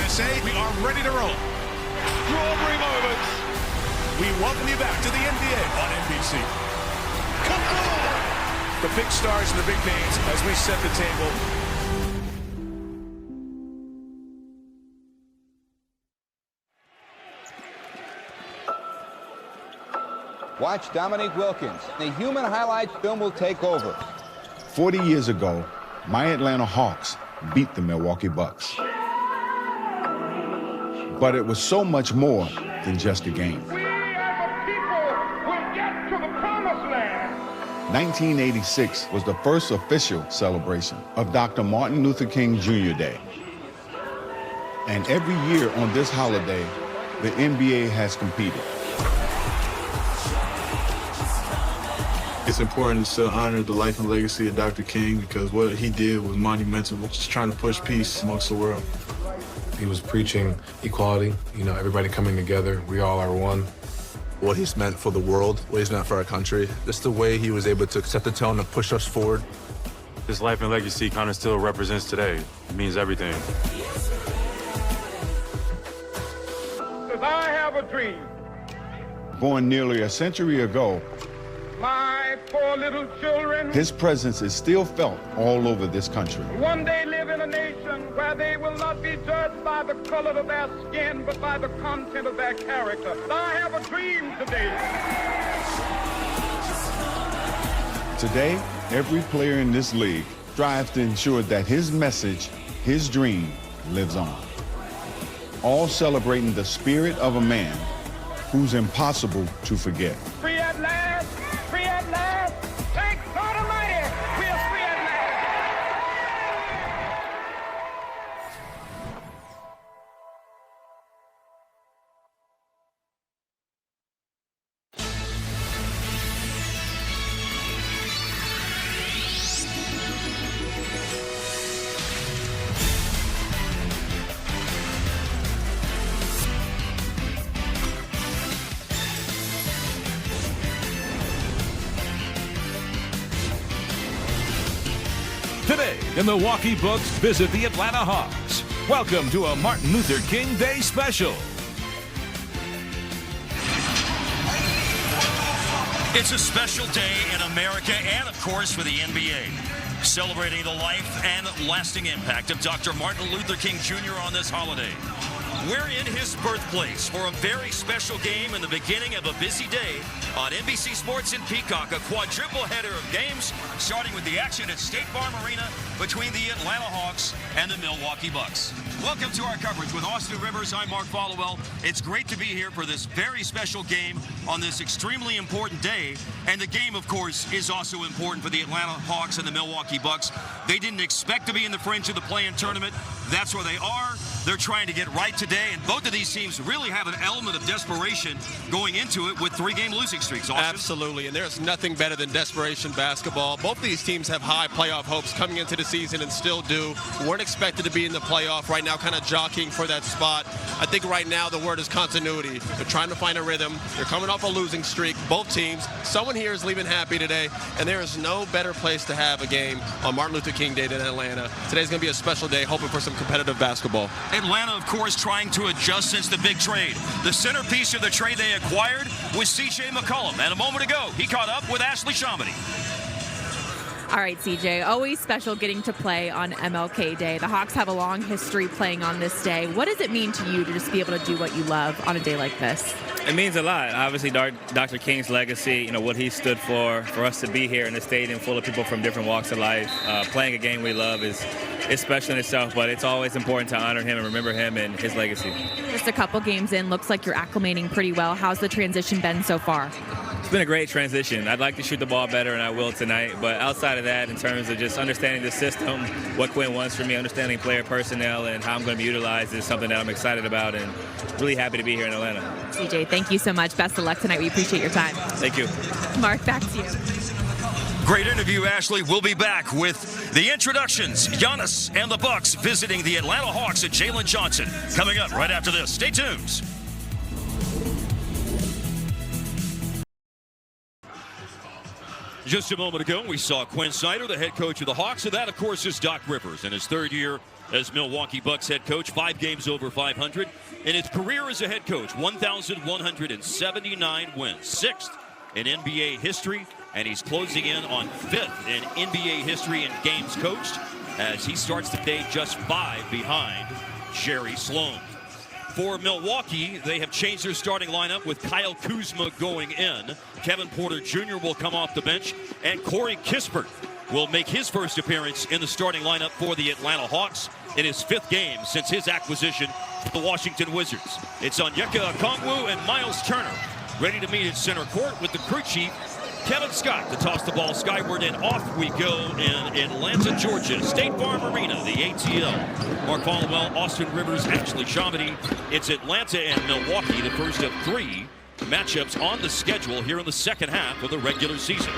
USA, we are ready to roll. Strawberry moments. We welcome you back to the NBA on NBC. Come on! The big stars and the big names as we set the table. Watch Dominique Wilkins. The human highlights film will take over. 40 years ago, my Atlanta Hawks beat the Milwaukee Bucks. But it was so much more than just a game. We as a people will get to the promised land. 1986 was the first official celebration of Dr. Martin Luther King Jr. Day. And every year on this holiday, the NBA has competed. It's important to honor the life and legacy of Dr. King because what he did was monumental, just trying to push peace amongst the world. He was preaching equality, everybody coming together. We all are one. What he's meant for the world, what he's meant for our country, just the way he was able to set the tone and push us forward. His life and legacy kind of still represents today. It means everything. Because I have a dream. Born nearly a century ago, My 4 little children his presence is still felt all over this country. one day live in a nation where they will not be judged by the color of their skin, but by the content of their character. I have a dream today. Today, every player in this league strives to ensure that his message, his dream, lives on. All celebrating the spirit of a man who's impossible to forget. Free at last, free at last. Thank God Almighty, we are free at last. Today, the Milwaukee Bucks visit the Atlanta Hawks. Welcome to a Martin Luther King Day special. It's a special day in America and, of course, for the NBA. Celebrating the life and lasting impact of Dr. Martin Luther King Jr. on this holiday. We're in his birthplace for a very special game in the beginning of a busy day on NBC Sports and Peacock, a quadruple header of games, starting with the action at State Farm Arena between the Atlanta Hawks and the Milwaukee Bucks. Welcome to our coverage with Austin Rivers. I'm Mark Followell. It's great to be here for this very special game on this extremely important day. And the game, of course, is also important for the Atlanta Hawks and the Milwaukee Bucks. They didn't expect to be in the fringe of the play-in tournament. That's where they are. They're trying to get right today, and both of these teams really have an element of desperation going into it with 3-game losing streaks. Austin? Absolutely, and there's nothing better than desperation basketball. Both of these teams have high playoff hopes coming into the season and still do. Weren't expected to be in the playoff right now, kind of jockeying for that spot. I think right now the word is continuity. They're trying to find a rhythm. They're coming off a losing streak, both teams. Someone here is leaving happy today, and there is no better place to have a game on Martin Luther King Day than Atlanta. Today's going to be a special day, hoping for some competitive basketball. Atlanta, of course, trying to adjust since the big trade. The centerpiece of the trade they acquired was C.J. McCollum, and a moment ago, he caught up with Ashley Shamity. All right, CJ, always special getting to play on MLK Day. The Hawks have a long history playing on this day. What does it mean to you to just be able to do what you love on a day like this? It means a lot. Obviously, Dr. King's legacy, what he stood for us to be here in a stadium full of people from different walks of life, playing a game we love is special in itself, but it's always important to honor him and remember him and his legacy. Just a couple games in, looks like you're acclimating pretty well. How's the transition been so far? It's been a great transition. I'd like to shoot the ball better, and I will tonight. But outside of that, in terms of just understanding the system, what Quinn wants from me, understanding player personnel, and how I'm going to be utilized is something that I'm excited about and really happy to be here in Atlanta. CJ, thank you so much. Best of luck tonight. We appreciate your time. Thank you. Mark, back to you. Great interview, Ashley. We'll be back with the introductions. Giannis and the Bucks visiting the Atlanta Hawks and Jalen Johnson. Coming up right after this. Stay tuned. Just a moment ago, we saw Quinn Snyder, the head coach of the Hawks, and that, of course, is Doc Rivers in his third year as Milwaukee Bucks head coach, 5 games over 500. In his career as a head coach, 1,179 wins, 6th in NBA history, and he's closing in on 5th in NBA history in games coached as he starts the day just 5 behind Jerry Sloan. For Milwaukee, they have changed their starting lineup with Kyle Kuzma going in. Kevin Porter Jr. will come off the bench, and Corey Kispert will make his first appearance in the starting lineup for the Atlanta Hawks in his 5th game since his acquisition of the Washington Wizards. It's Onyeka Okongwu and Miles Turner ready to meet at center court with the crew chief, Kevin Scott, to toss the ball skyward, and off we go in Atlanta, Georgia. State Farm Arena, the ATL. Mark Folwell, Austin Rivers, Ashley Shamedy. It's Atlanta and Milwaukee, the first of 3 matchups on the schedule here in the second half of the regular season.